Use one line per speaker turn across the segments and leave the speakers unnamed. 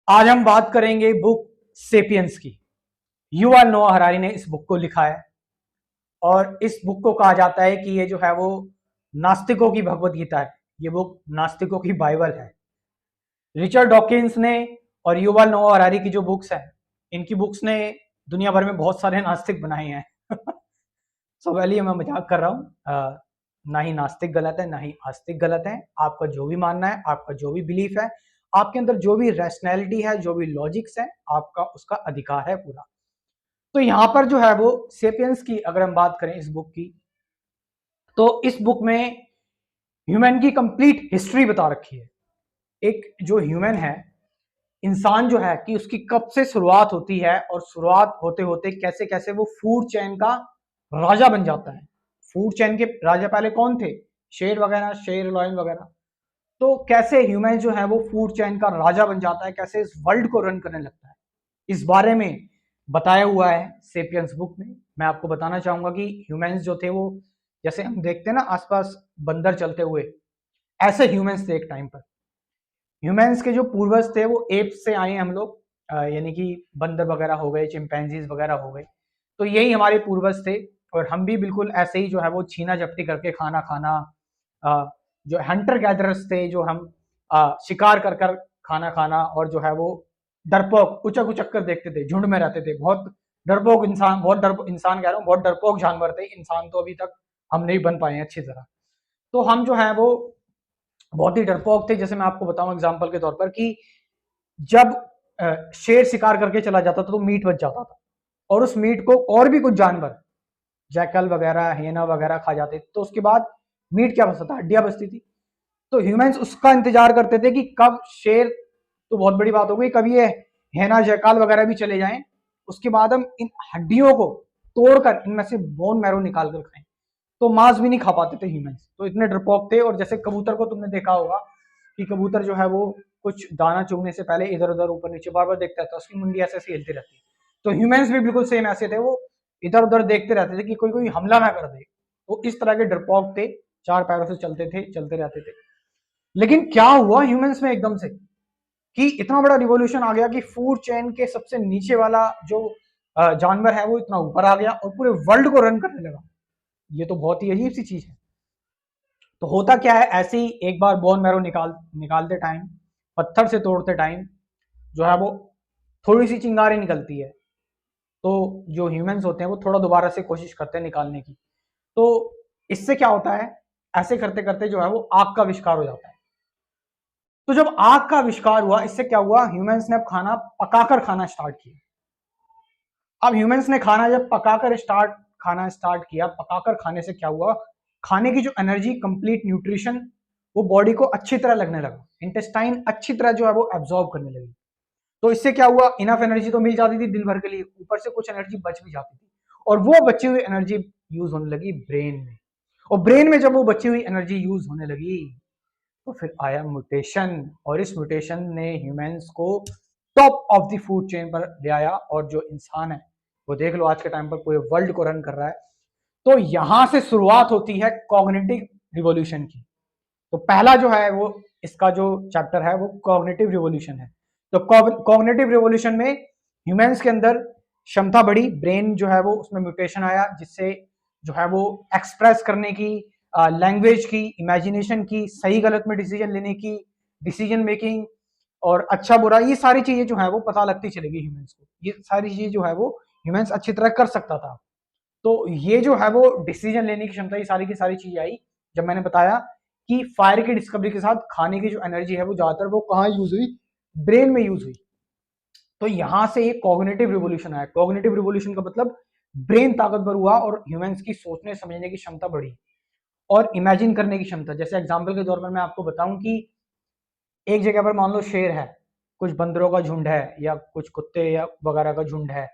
आज हम बात करेंगे बुक सेपियंस की। युval नोआ हरारी ने इस बुक को लिखा है और इस बुक को कहा जाता है कि ये जो है वो नास्तिकों की भगवत गीता है। ये बुक नास्तिकों की बाइबल है। रिचर्ड डॉकिंस ने और युval नोआ हरारी की जो बुक्स हैं, इनकी बुक्स ने दुनिया भर में बहुत सारे नास्तिक बनाए हैं। सो वैली मैं मजाक कर रहा हूँ। ना ही नास्तिक गलत है, ना ही आस्तिक गलत है। आपका जो भी मानना है, आपका जो भी बिलीफ है, आपके अंदर जो भी रैशनैलिटी है, जो भी लॉजिक्स है, आपका उसका अधिकार है पूरा। तो यहाँ पर जो है वो सेपियंस की अगर हम बात करें इस बुक की, तो इस बुक में ह्यूमन की कंप्लीट हिस्ट्री बता रखी है। एक जो ह्यूमन है, इंसान जो है कि उसकी कब से शुरुआत होती है और शुरुआत होते होते कैसे कैसे वो फूड चेन का राजा बन जाता है। फूड चेन के राजा पहले कौन थे? शेर वगैरह, शेर लॉयन वगैरह। तो कैसे ह्यूमन जो है वो फूड चेन का राजा बन जाता है, कैसे इस वर्ल्ड को रन करने लगता है, इस बारे में बताया हुआ है सेपियंस बुक में। मैं आपको बताना चाहूंगा कि ह्यूमंस जो थे वो, जैसे हम देखते हैं ना आसपास बंदर चलते हुए, ऐसे ह्यूमंस थे एक टाइम पर। ह्यूमंस के जो पूर्वज थे वो एप्स से आए हैं हम लोग, यानी कि बंदर वगैरह हो गए, चिंपैंजीज वगैरह हो गए। तो यही हमारे पूर्वज थे और हम भी बिल्कुल ऐसे ही जो है वो छीना झपटी करके खाना खाना, जो हंटर गैदरर्स थे, जो हम शिकार कर कर खाना खाना, और जो है वो डरपोक उचक उचक कर देखते थे, झुंड में रहते थे। बहुत डरपोक इंसान, बहुत डर इंसान कह रहा हूँ, बहुत डरपोक जानवर थे। इंसान तो अभी तक हम नहीं बन पाए हैं अच्छी तरह। तो हम जो है वो बहुत ही डरपोक थे। जैसे मैं आपको बताऊं एग्जाम्पल के तौर पर कि जब शेर शिकार करके चला जाता था तो मीट बच जाता था, और उस मीट को और भी कुछ जानवर, जैकल वगैरह, हियना वगैरह खा जाते थे। तो उसके बाद मीट क्या बचता था? हड्डियां बचती थी। तो ह्यूमंस उसका इंतजार करते थे कि कब शेर, तो बहुत बड़ी बात हो गई, कब ये हियना जैकाल वगैरह भी चले जाएं, उसके बाद हम इन हड्डियों को तोड़कर इनमें से बोन मैरो निकाल कर खाएं। तो मांस भी नहीं खा पाते थे ह्यूमंस, तो इतने डरपोक थे। और जैसे कबूतर को तुमने देखा होगा कि कबूतर जो है वो कुछ दाना चुगने से पहले इधर उधर ऊपर नीचे बार बार देखता था, उसकी मुंडी ऐसे ऐसे हिलती रहती है। तो ह्यूमंस भी बिल्कुल सेम ऐसे थे, वो इधर उधर देखते रहते थे कि कोई कोई हमला ना कर दे। तो इस तरह के डरपोक थे, चार पैरों से चलते थे, चलते रहते थे। लेकिन क्या हुआ ह्यूमंस में एकदम से कि इतना बड़ा रिवॉल्यूशन आ गया कि फूड चेन के सबसे नीचे वाला जो जानवर है वो इतना ऊपर आ गया और पूरे वर्ल्ड को रन करने लगा। ये तो बहुत ही अजीब सी चीज है। तो होता क्या है, ऐसे ही एक बार बोन मैरो निकालते टाइम, पत्थर से तोड़ते टाइम जो है वो थोड़ी सी चिंगारी निकलती है। तो जो ह्यूमंस होते हैं वो थोड़ा दोबारा से कोशिश करते हैं निकालने की। तो इससे क्या होता है, ऐसे करते करते जो है वो आग का आविष्कार हो जाता है। तो जब आग का आविष्कार हुआ, इससे क्या हुआ, ह्यूमंस ने अब खाना पकाकर खाना स्टार्ट किया। अब ह्यूमंस ने खाना जब खाना स्टार्ट किया, पकाकर खाने से क्या हुआ, खाने की जो एनर्जी, कंप्लीट न्यूट्रिशन, वो बॉडी को अच्छी तरह लगने लगा। इंटेस्टाइन अच्छी तरह जो है वो एब्जॉर्ब करने लगी। तो इससे क्या हुआ, इनफ एनर्जी तो मिल जाती थी दिन भर के लिए, ऊपर से कुछ एनर्जी बच भी जाती थी, और वो बची हुई एनर्जी यूज होने लगी ब्रेन में। और ब्रेन में जब वो बची हुई एनर्जी यूज होने लगी, तो फिर आया म्यूटेशन, और इस म्यूटेशन ने ह्यूमंस को top of the food chain पर ले आया। और जो इंसान है वो देख लो आज के टाइम पर पूरे वर्ल्ड को रन कर रहा है। तो यहां से शुरुआत होती है कॉग्निटिव रिवॉल्यूशन की। तो पहला जो है वो, इसका जो चैप्टर है वो कॉग्निटिव रिवॉल्यूशन है। तो कॉग्निटिव रिवॉल्यूशन में ह्यूमंस के अंदर क्षमता बढ़ी, ब्रेन जो है वो उसमें म्यूटेशन आया, जिससे जो है वो एक्सप्रेस करने की, लैंग्वेज की, इमेजिनेशन की, सही गलत में डिसीजन लेने की, डिसीजन मेकिंग, और अच्छा बुरा, ये सारी चीजें जो है वो पता लगती चलेगी ह्यूमंस को। ये सारी चीजें जो है वो ह्यूमंस अच्छी तरह कर सकता था। तो ये जो है वो डिसीजन लेने की क्षमता, ये सारी की सारी चीजें आई जब मैंने बताया कि फायर की डिस्कवरी के साथ खाने की जो एनर्जी है वो ज्यादातर वो कहाँ यूज हुई, ब्रेन में यूज हुई। तो यहां से एक कॉग्निटिव रिवोल्यूशन आया। कॉग्निटिव रिवोल्यूशन का मतलब ब्रेन ताकतवर हुआ और ह्यूमंस की सोचने समझने की क्षमता बढ़ी, और इमेजिन करने की क्षमता। जैसे एग्जांपल के तौर पर मैं आपको बताऊं कि एक जगह पर मान लो शेर है, कुछ बंदरों का झुंड है, या कुछ कुत्ते या वगैरह का झुंड है,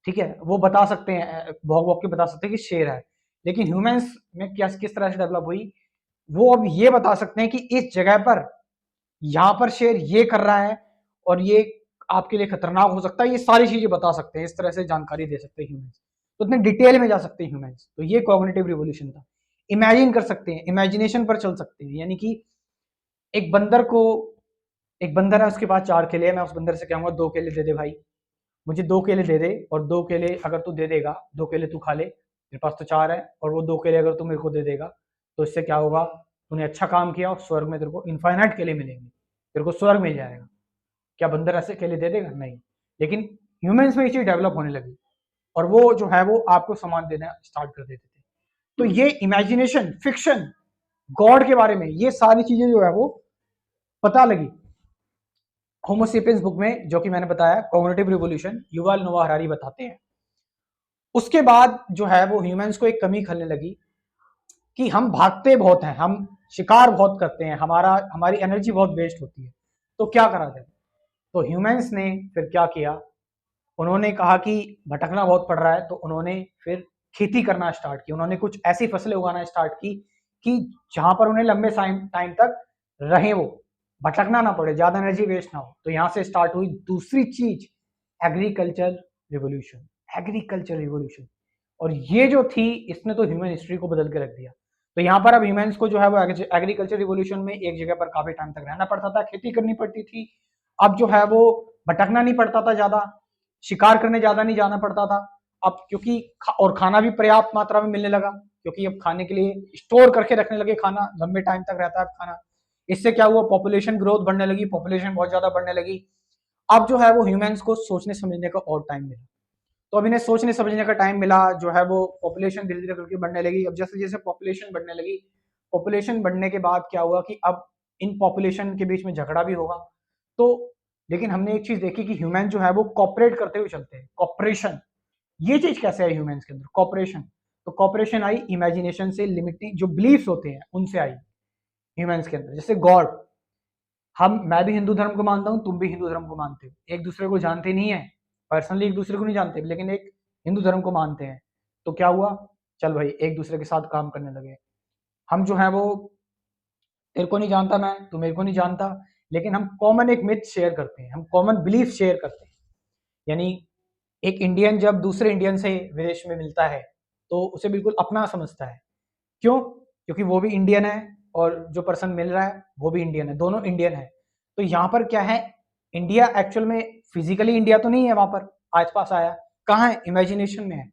ठीक है, वो बता सकते हैं, भौंक भौंक के बता सकते हैं कि शेर है। लेकिन ह्यूमंस में क्या किस तरह से डेवलप हुई, वो अब ये बता सकते हैं कि इस जगह पर, यहाँ पर शेर ये कर रहा है और ये आपके लिए खतरनाक हो सकता है, ये सारी चीजें बता सकते हैं, इस तरह से जानकारी दे सकते हैं ह्यूमंस। तो इतने डिटेल में जा सकते हैं ह्यूमंस। तो ये कॉग्निटिव रिवोल्यूशन था। इमेजिन कर सकते हैं, इमेजिनेशन पर चल सकते हैं, यानी कि एक बंदर को एक बंदर है, उसके पास 4 केले हैं, मैं उस बंदर से कहूँगा 2 केले दे दे भाई, मुझे 2 केले दे दे, और 2 केले अगर तू दे देगा, 2 केले तू खा ले, तेरे पास तो 4 है, और वो 2 केले अगर तू मेरे को दे देगा, तो इससे क्या होगा, तूने अच्छा काम किया और स्वर्ग में तेरे को इनफाइनाइट केले मिलेंगे, तेरे को स्वर्ग मिल जाएगा। क्या बंदर ऐसे केले दे देगा? नहीं। लेकिन ह्यूमंस में ये चीज़ डेवलप होने लगी, और वो जो है वो आपको सामान देना स्टार्ट कर देते थे। तो ये इमेजिनेशन, फिक्शन, गॉड के बारे में ये सारी चीजें जो है वो पता लगी होमो सेपियंस बुक में, जो कि मैंने बताया कॉग्निटिव रिवॉल्यूशन, युval नोआ हरारी बताते हैं। उसके बाद जो है वो ह्यूमंस को एक कमी खलने लगी कि हम भागते बहुत हैं, हम शिकार बहुत करते हैं, हमारी एनर्जी बहुत वेस्ट होती है, तो क्या करा जाए। तो ह्यूमंस ने फिर क्या किया, उन्होंने कहा कि भटकना बहुत पड़ रहा है, तो उन्होंने फिर खेती करना स्टार्ट की, उन्होंने कुछ ऐसी फसलें उगाना स्टार्ट की कि जहां पर उन्हें लंबे टाइम तक रहे, वो भटकना ना पड़े, ज्यादा एनर्जी वेस्ट ना हो। तो यहां से स्टार्ट हुई दूसरी चीज, एग्रीकल्चर रिवोल्यूशन। एग्रीकल्चर रिवोल्यूशन, और ये जो थी, इसने तो ह्यूमन हिस्ट्री को बदल के रख दिया। तो यहाँ पर अब ह्यूमंस को जो है वो एग्रीकल्चर रिवोल्यूशन में एक जगह पर काफी टाइम तक रहना पड़ता था, खेती करनी पड़ती थी। अब जो है वो भटकना नहीं पड़ता था ज्यादा, शिकार करने ज्यादा नहीं जाना पड़ता था। अब क्योंकि और खाना भी पर्याप्त मात्रा में मिलने लगा, क्योंकि अब खाने के लिए स्टोर करके रखने लगे, खाना लंबे टाइम तक रहता है खाना। इससे क्या हुआ, पॉपुलेशन ग्रोथ बढ़ने लगी, पॉपुलेशन बहुत ज्यादा बढ़ने लगी। अब जो है वो ह्यूमंस को सोचने समझने का और टाइम मिला। तो अब इन्हें सोचने समझने का टाइम मिला, जो है वो पॉपुलेशन धीरे धीरे करके बढ़ने लगी। अब जैसे जैसे पॉपुलेशन बढ़ने लगी, पॉपुलेशन बढ़ने के बाद क्या हुआ कि अब इन पॉपुलेशन के बीच में झगड़ा भी होगा। तो लेकिन हमने एक चीज देखी कि ह्यूमन जो है वो कॉपरेट करते हुए चलते हैं, कॉपरेशन। ये चीज कैसे आई ह्यूमंस के अंदर, कॉपरेशन। तो कॉपरेशन आई इमेजिनेशन से, लिमिटिंग जो बिलीफ्स होते हैं उनसे आई ह्यूमंस के अंदर। जैसे गॉड, मैं भी हिंदू धर्म को मानता हूँ, तुम भी हिंदू धर्म को मानते हो, एक दूसरे को जानते नहीं है पर्सनली, एक दूसरे को नहीं जानते, लेकिन एक हिंदू धर्म को मानते हैं। तो क्या हुआ, चल भाई एक दूसरे के साथ काम करने लगे। हम जो है वो, तेरे को नहीं जानता मैं, तू मेरे को नहीं जानता, लेकिन हम कॉमन एक मिथ शेयर करते हैं, हम कॉमन बिलीफ शेयर करते हैं। यानी एक इंडियन जब दूसरे इंडियन से विदेश में मिलता है, तो उसे बिल्कुल अपना समझता है। क्यों? क्योंकि वो भी इंडियन है, और जो पर्सन मिल रहा है वो भी इंडियन है, दोनों इंडियन है। तो यहाँ पर क्या है, इंडिया एक्चुअल में फिजिकली इंडिया तो नहीं है, वहां पर आस पास आया, कहाँ है, इमेजिनेशन में है।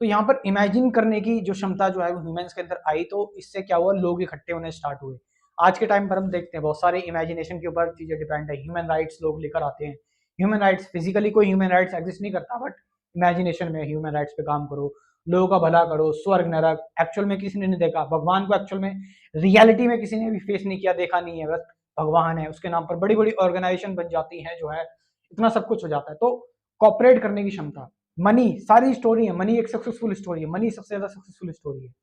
तो यहाँ पर इमेजिन करने की जो क्षमता जो है वो ह्यूमंस के अंदर आई, तो इससे क्या हुआ, लोग इकट्ठे होने स्टार्ट हुए। आज के टाइम पर हम देखते हैं बहुत सारे इमेजिनेशन के ऊपर चीजें डिपेंड है, ह्यूमन राइट्स लोग लेकर आते हैं। ह्यूमन राइट्स, फिजिकली कोई ह्यूमन राइट्स एग्जिस्ट नहीं करता, बट इमेजिनेशन में ह्यूमन राइट्स पे काम करो, लोगों का भला करो, स्वर्ग नरक एक्चुअल में किसी ने नहीं देखा, भगवान को एक्चुअल में रियलिटी में किसी ने भी फेस नहीं किया, देखा नहीं है, बस भगवान है, उसके नाम पर बड़ी बड़ी ऑर्गेनाइजेशन बन जाती है, जो है इतना सब कुछ हो जाता है। तो कॉपरेट करने की क्षमता, मनी, सारी स्टोरी है, मनी एक सक्सेसफुल स्टोरी है, मनी सबसे ज्यादा सक्सेसफुल स्टोरी है।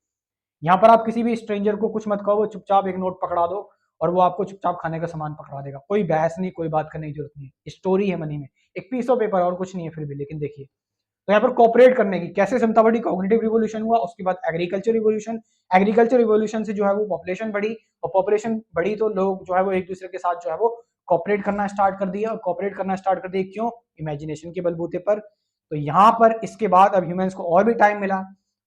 यहाँ पर आप किसी भी स्ट्रेंजर को कुछ मत कहो, चुपचाप एक नोट पकड़ा दो और वो आपको चुपचाप खाने का सामान पकड़ा देगा, कोई बहस नहीं, कोई बात करने की जरूरत नहीं है, स्टोरी है मनी में, एक पीस ऑफ पेपर और कुछ नहीं है फिर भी। लेकिन देखिए, तो यहाँ पर कॉपरेट करने की कैसे क्षमता बढ़ी, कॉग्निटिव रिवोल्यूशन हुआ, उसके बाद एग्रीकल्चर रिवोल्यूशन। एग्रीकल्चर रिवोल्यूशन से जो है वो पॉपुलेशन बढ़ी, और पॉपुलेशन बढ़ी तो लोग जो है वो एक दूसरे के साथ जो है वो कॉपरेट करना स्टार्ट कर दिया, और कॉपरेट करना स्टार्ट कर दिया क्यों, इमेजिनेशन के बलबूते पर। तो यहाँ पर इसके बाद अब ह्यूमंस को और भी टाइम मिला,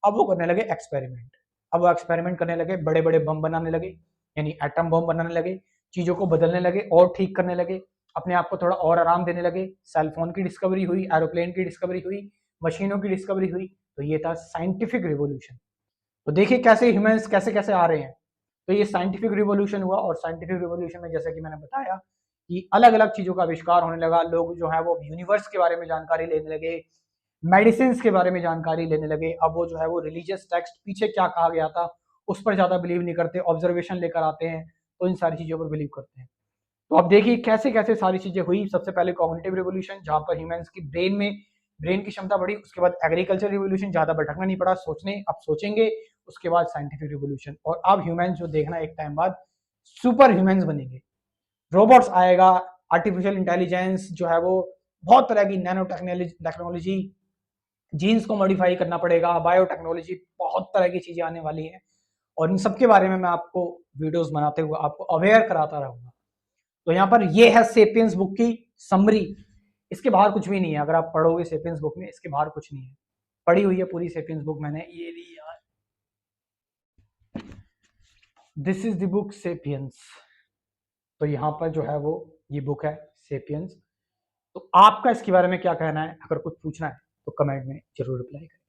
अब वो करने लगे एक्सपेरिमेंट। अब वो एक्सपेरिमेंट करने लगे, बड़े बड़े बम बनाने लगे, यानी एटम बम बनाने लगे, चीजों को बदलने लगे और ठीक करने लगे, अपने आप को थोड़ा और आराम देने लगे। सेलफोन की डिस्कवरी हुई, एरोप्लेन की डिस्कवरी हुई, मशीनों की डिस्कवरी हुई। तो ये था साइंटिफिक रिवोल्यूशन। तो देखिए कैसे ह्यूमंस कैसे कैसे आ रहे हैं। तो ये साइंटिफिक रिवोल्यूशन हुआ, और साइंटिफिक रिवोल्यूशन में जैसे कि मैंने बताया कि अलग अलग चीजों का आविष्कार होने लगा, लोग जो है वो यूनिवर्स के बारे में जानकारी लेने लगे, मेडिसिन के बारे में जानकारी लेने लगे। अब वो जो है वो रिलीजियस टेक्स्ट पीछे क्या कहा गया था उस पर ज्यादा बिलीव नहीं करते, ऑब्जर्वेशन लेकर आते हैं, तो इन सारी चीजों पर बिलीव करते हैं। तो अब देखिए कैसे कैसे सारी चीजें हुई। सबसे पहले कॉग्निटिव रिवोल्यूशन, जहां पर ह्यूमंस की ब्रेन की क्षमता बढ़ी। उसके बाद एग्रीकल्चर रिवोल्यूशन, ज्यादा भटकना नहीं पड़ा, सोचने अब सोचेंगे। उसके बाद साइंटिफिक रिवोल्यूशन, और अब ह्यूमंस जो देखना एक टाइम बाद सुपर ह्यूमंस बनेंगे, रोबोट्स आएगा, आर्टिफिशियल इंटेलिजेंस जो है वो, बहुत तरह की नैनो टेक्नोलॉजी, जीन्स को मॉडिफाई करना पड़ेगा, बायोटेक्नोलॉजी, बहुत तरह की चीजें आने वाली हैं। और इन सब के बारे में मैं आपको वीडियोस बनाते हुए आपको अवेयर कराता रहूंगा। तो यहाँ पर ये है सेपियंस बुक की समरी। इसके बाहर कुछ भी नहीं है, अगर आप पढ़ोगे सेपियंस बुक में, इसके बाहर कुछ नहीं है। पढ़ी हुई है पूरी सेपियंस बुक मैंने, ये ली यार, this is the book sapiens. तो यहाँ पर जो है वो ये बुक है सेपियंस। तो आपका इसके बारे में क्या कहना है? अगर कुछ पूछना है तो कमेंट में जरूर रिप्लाई करें।